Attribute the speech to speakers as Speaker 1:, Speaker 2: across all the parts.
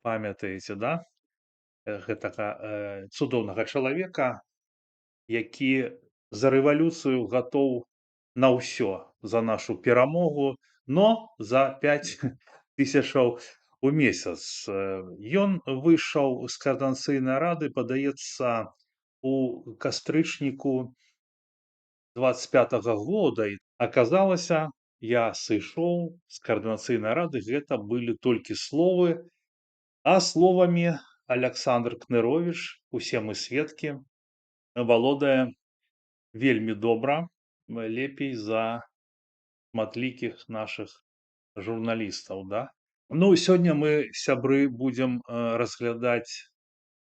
Speaker 1: памятаеце, да, гэтага цудоўнага чалавека, які за рэвалюцыю гатоў на ўсё, за нашу перамогу, но за 5 тысячаў у месяц. Ён выйшаў з каардынацыйнай рады, падаецца, у кастрычніку 25-го года. І аказалася, я сышоў з каардынацыйнай рады, гэта былі толькі словы, а словамі Аляксандр Кныровіч, усе мы сведкі, валодае вельмі добра, лепей за шматлікіх нашых журналістаў, да. Ну, сёння мы, сябры, будзем разглядаць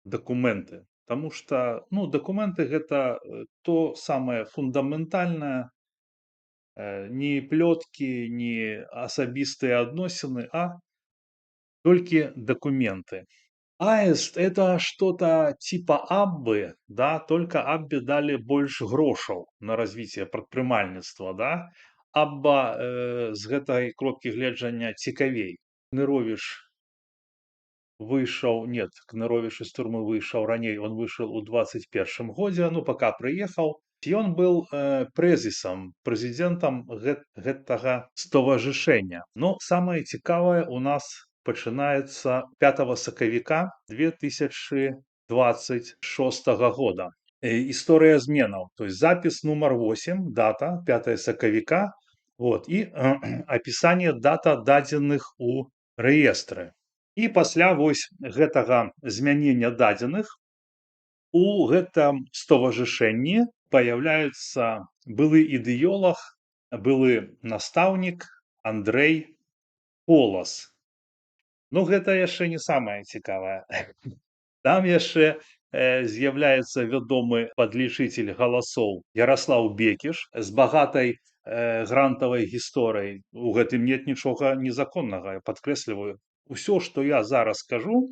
Speaker 1: дакументы, таму што, ну, дакументы гэта то самае фундаментальнае, не плёткі, не асабістыя адносіны, а толькі дакументы. Аист — это что-то типа Аббы, да, только Аббе дали больш грошаў на развіццё прадпрымальніцтва, да. Абба з гэтай кропкі гледжання цікавей. Кныровіч выйшаў, нет, Кныровіч з турмы выйшаў раней, он вышел у 21 годзе, ну, пока прыехаў. Ён был прэзісам, прэзідэнтам гэтага стоварышэння. Но самае цікавае у нас пачынаецца 5 сакавіка 2026 года. История зменаў, то есть запись нумар 8, дата 5 сакавіка, вот, і апісанне дата дадзеных у рэестры. І пасля вось гэтага змянення дадзеных у гэтым стоварышэнні появляется былы ідэолог, былы настаўнік Андрэй Колас. Ну, гэта яшчэ не самае цікавае. Там яшчэ з'яўляецца вядомы падлічыцель галасоў Яраслаў Бекіш з багатай грантавай гісторыяй. У гэтым нет нічога незаконнага, я падкрэсліваю. Усё, што я зараз скажу,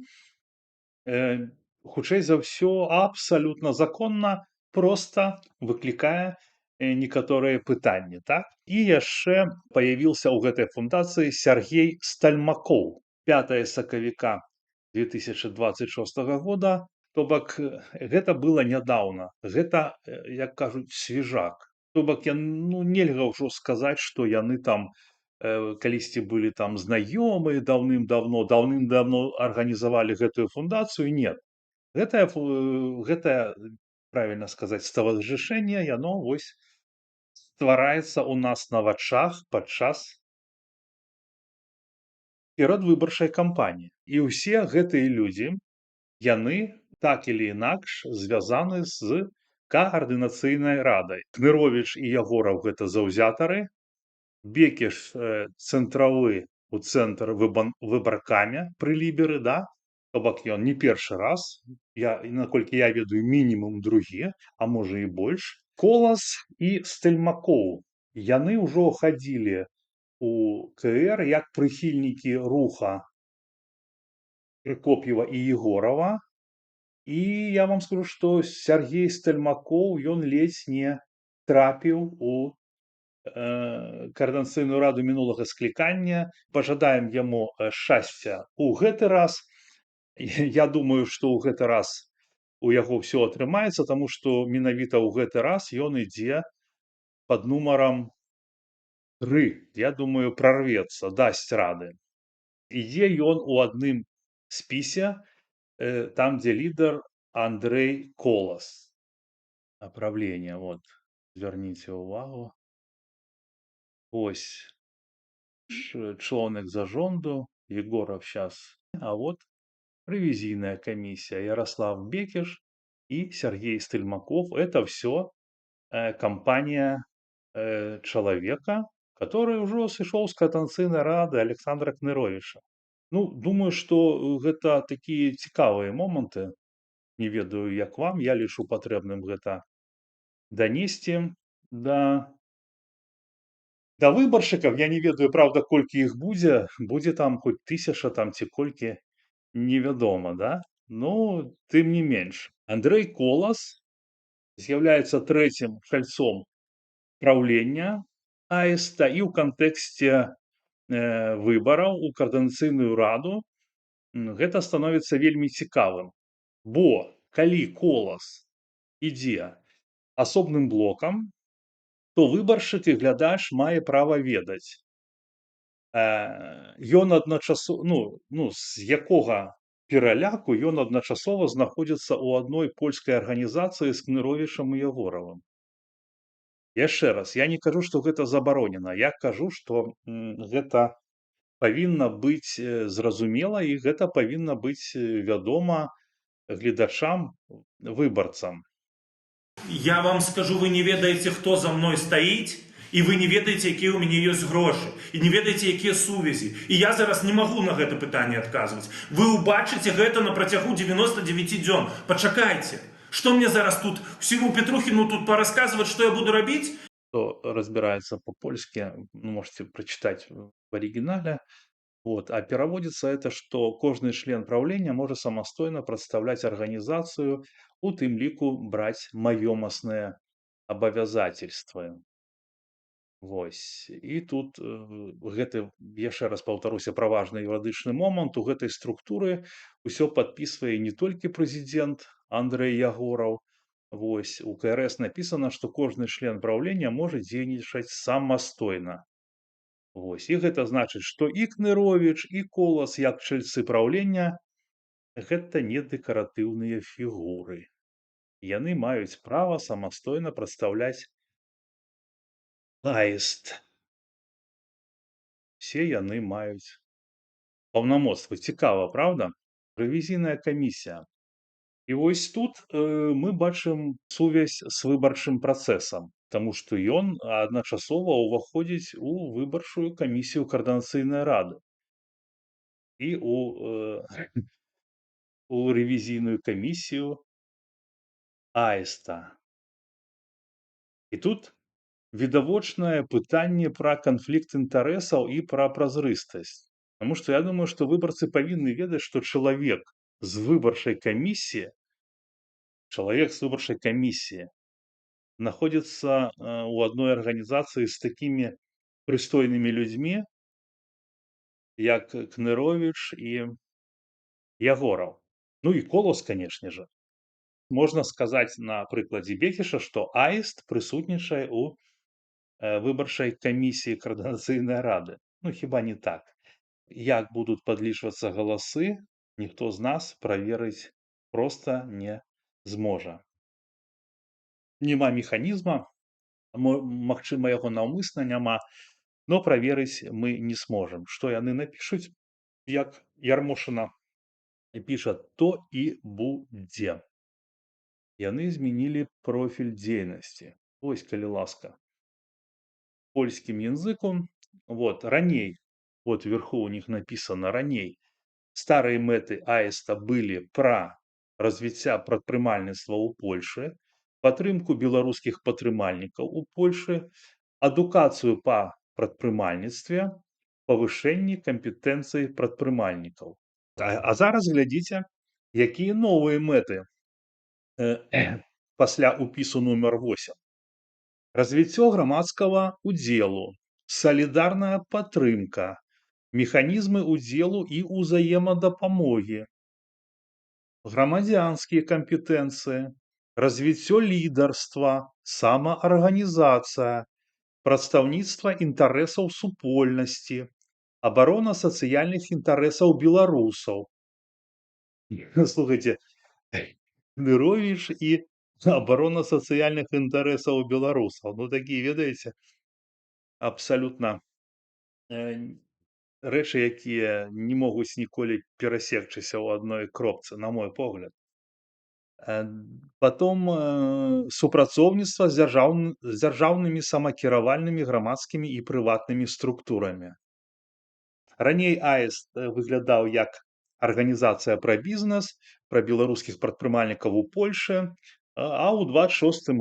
Speaker 1: хутчэй за ўсё, абсалютна законна, проста выклікае некаторыя пытанні, так? І яшчэ паявіўся ў гэтай фундацыі Сяргей Стальмакоў. 5 сакавіка 2026 года, то бок гэта было нядаўна. Гэта, як кажуць, свежак. То бок, ну, нельга ўжо сказаць, што яны там калісьці былі там знаёмыя даўным-давно арганізавалі гэтую фундацыю. Нет. Гэтае, правільна сказаць, ставарышэнне, яно вось ствараецца ў нас на вачах падчас перадвыбарчай кампаніі. І ўсе гэтыя людзі, яны так или інакш звязаны з каардынацыйнай радай. Кныровіч і Ягораў — гэта заўзятары, Бекіш цэнтравы у цэнтр выбаркамі пры ліберы, да, то бок ён не першы раз, наколькі я ведаю, мінімум другі, а можа і больш. Колас і Стальмакоў, яны ўжо хадзілі у КР як прыхільнікі руха Прыкоп'ева і Егорова. І я вам скажу, што Сяргей Стальмакоў, ён ледзь не трапіў у каардынацыйную раду мінулага склікання. Пажадаем яму шчасця у гэты раз. Я думаю, што ў гэты раз у яго ўсё атрымаецца, таму што менавіта ў гэты раз ён ідзе пад нумарам 3. Я думаю, прарвецца, дасць рады. Ідзе ён у адным спісе, там, дзе лідар Андрэй Колас. Направление, вот, звярніце ўвагу. Ось членок зарząду Егоров сейчас. А вот ревизийная комиссия Ярослав Бекиш и Сергей Стельмаков. Это все компания человека, который уже сышоў з каардынацыйнай рады Александра Кныровича. Ну, думаю, что гэта такие цікавыя моманты. Не ведаю, як вам, я лічу патрэбным гэта данесці да выбаршчыкаў. Я не ведаю, правда, колькі іх будзе там хоць 1000 там ці колькі, невядома, да. Ну, тым не менш. Андрэй Колас з'яўляецца трэцім чальцом праўлення Аіста, і ў кантэксце выбараў у каардынацыйную раду гэта становіцца вельмі цікавым. Бо калі колас ідзе асобным блокам, то выбаршчык і глядач мае права ведаць, ён з якога пераляку ён адначасова знаходзіцца ў адной польскай арганізацыі з Кныровічам і Ягоравым. Яшчэ раз, я не кажу, што гэта забаронена. Я кажу, што гэта павінна быць зразумела і гэта павінна быць вядома гледачам, выбарцам.
Speaker 2: Я вам скажу, вы не ведаеце, хто за мной стаіць, і вы не ведаеце, якія ў мяне ёсць грошы, і не ведаеце, якія сувязі. І я зараз не магу на гэта пытанне адказваць. Вы ўбачыце гэта на працягу 99 дзён. Пачакайце. Што мне зараз тут всему Петрухіну тут парасказваць, што я буду рабіць?
Speaker 1: Кто разбирается по-польски, можете прочитать в оригинале. Вот. А переводится это, что кожный член правления может самостойно представлять организацию, у тым ліку брать маёмасныя абавязательствы. Вось. І тут гэты, яшчэ раз паўтаруся, пра важны юрыдычны момант. У гэтай структуры ўсё падпісвае не толькі прэзідэнт Андрэй Ягораў. Вось. У КРС напісана, што кожны член праўлення можа дзейнічаць самастойна. Вось. І гэта значыць, што і Кныровіч, і Колас, як чальцы праўлення, гэта не дэкаратыўныя фігуры. Яны маюць права самастойна прадстаўляць аіст. Все яны маюць паўнамоцтвы. Цікава, правда? Рэвізійная камісія. І вось тут мы бачым сувязь з выбарчым працэсам, таму што ён адначасова ўваходзіць у выбарчую камісію Каардынацыйнай рады і у рэвізійную камісію аіста. І тут відавочнае пытанне пра канфлікт інтарэсаў і пра празрыстасць. Таму што я думаю, што выбарцы павінны ведаць, што чалавек з выбарчай камісіі находится у одной организации с такими пристойными людьми, як Кнырович и Ягоров. Ну и Колос, конечно же. Можно сказать на прыкладзе Бекіша, што аіст прысутнічае ў выбарчай камісіі Каардынацыйнай рады. Ну хіба не так. Як будуць падлічвацца галасы, ніхто з нас праверыць проста не зможа. Няма механізма, магчыма, яго наўмысна няма, но праверыць мы не зможам. Што яны напішуць, як Ярмошына піша, то і будзе. Яны змянілі профіль дзейнасці. Вось, калі ласка. Польскім языком. Вот, раней, вот вверху у них написано раней, старые мэты аіста былі пра развіцця прадпрымальніцтва ў Польшы, падтрымку беларускіх падтрымальнікаў у Польшы, адукацыю па прадпрымальніцтве, павышэнні кампетэнцыі прадпрымальнікаў. А зараз глядзіце, якія новыя мэты пасля упісу нумар 8. Развіццё грамадскага удзелу, салідарная падтрымка, механізмы удзелу і ўзаемадапамогі, грамадзянскія кампетэнцыі, развіццё лідарства, самаарганізацыя, прадстаўніцтва інтарэсаў супольнасці, абарона сацыяльных інтарэсаў беларусаў. Слухайте, Кныровіч і абарона сацыяльных інтарэсаў беларусаў. Ну такія, ведаеце, абсалютна рэчы, якія не могуць ніколі перасекчыся ў адной кропцы, на мой погляд. Потом супрацоўніцтва з дзяржаўнымі самакіравальнымі грамадскімі і прыватнымі структурамі. Раней аіст выглядаў як арганізацыя пра бізнес, пра беларускіх прадпрымальнікаў у Польшы, а ў 26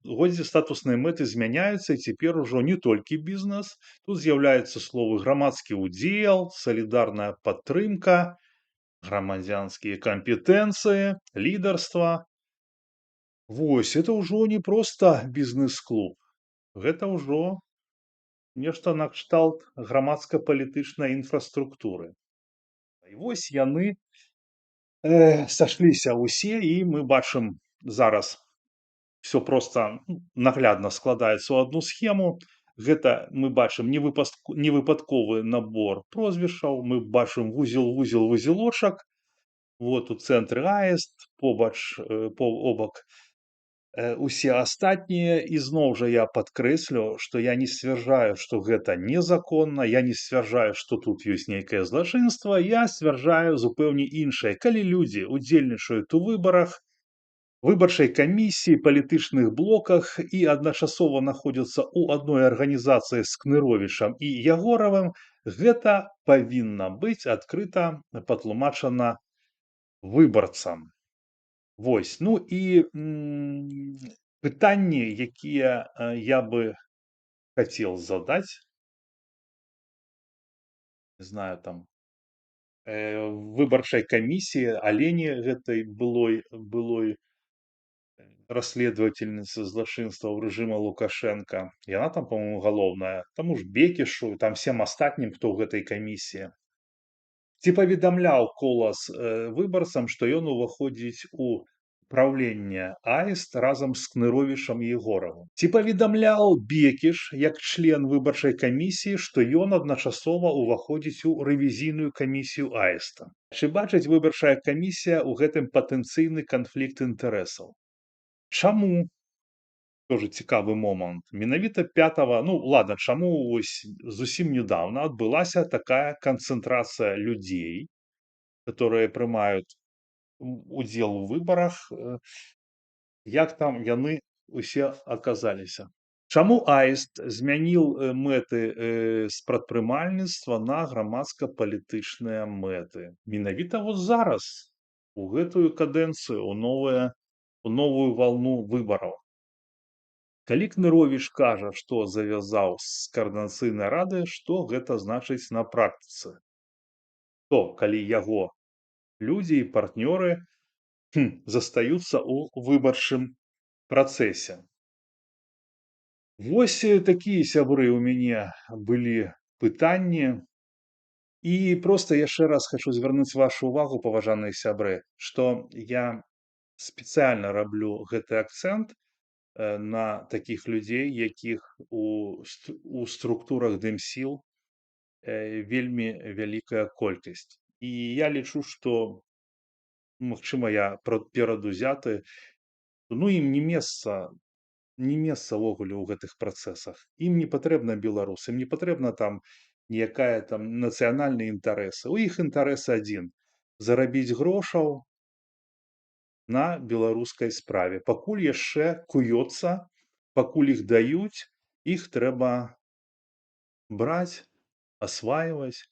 Speaker 1: годзе статусныя мэты змяняюцца, і цяпер ужо не толькі бізнес, тут з'яўляюцца словы грамадскі ўдзел, салідарная падтрымка, грамадзянскія кампетэнцыі, лідарства. Вось, это ўжо не проста бізнес-клуб, гэта ўжо нешта накшталт грамадска-палітычнай інфраструктуры. І вось яны сашліся ўсе, і мы бачым зараз все просто наглядна складаецца ў одну схему. Гэта мы бачым невыпадковы набор прозвішчаў, мы бачым вузелочак, вот у цэнтры аест, побач обак усе астатнія, і зноў жа я падкрэслю, што я не сцвярджаю, што гэта незаконна, я не сцвярджаю, што тут ёсць нейкае злачынства, я сцвярджаю зупэўне іншае. Калі людзі удзельнічаюць у выбарах, выбарчай камісіі, палітычных блоках і адначасова находзяцца ў адной арганізацыі з Кныровічам і Ягоравым, гэта павінна быць адкрыта патлумачана выбарцам. Вось, ну і пытанні, якія я бы хацеў задаць, не знаю, там выбарчай камісіі, Алені гэтай былой расследовательницы злачынстваў рэжыма Лукашенко. Яна там, по-моему, галоўная. Таму ж Бекішу, там всем астатнім, хто ў гэтай камісіі. Ці паведамляў Колас выбарцам, што ён уваходзіць у праўленне аіст разам з Кныровічам і Егоравым. Ці паведамляў Бекіш, як член выбарчай камісіі, што ён адначасова уваходзіць у рэвізійную камісію аіста. Чи бачыць выбарчая камісія ў гэтым патэнцыйны канфлікт інтарэсаў? Чаму? Тоже цікавы момант. Менавіта 5, ну ладно, чаму вось зусім недавно адбылася такая канцэнтрацыя людзей, которые прымаюць удзел у выбарах, як там яны усе аказаліся. Чаму аіст змяніў мэты з прадпрымальніцтва на грамадска-палітычныя мэты? Менавіта вот зараз, у гэтую кадэнцыю, у новую валну выбараў. Калі Кныровіч кажа, што завязаў з каардынацыйнай рады, што гэта значыць на практыцы? То, калі яго людзі і партнёры застаюцца ў выбарчым працэсе. Вось такія, сябры, у мяне былі пытанні. І проста яшчэ раз хачу звярнуць вашу увагу, паважаныя сябры, што я спецыяльна раблю гэты акцэнт на такіх людзей, якіх у структурах дэмсіл вельмі вялікая колькасць. І я лічу, што, магчыма, я перадузяты, ну ім не месца ўвогуле ў гэтых працэсах. Ім не патрэбна беларус, ім не патрэбна там ніякая там нацыянальныя інтарэсы. У іх інтарэс адзін – зарабіць грошаў на беларускай справе. Пакуль яшчэ куецца, пакуль іх даюць, іх трэба браць, асвайваць,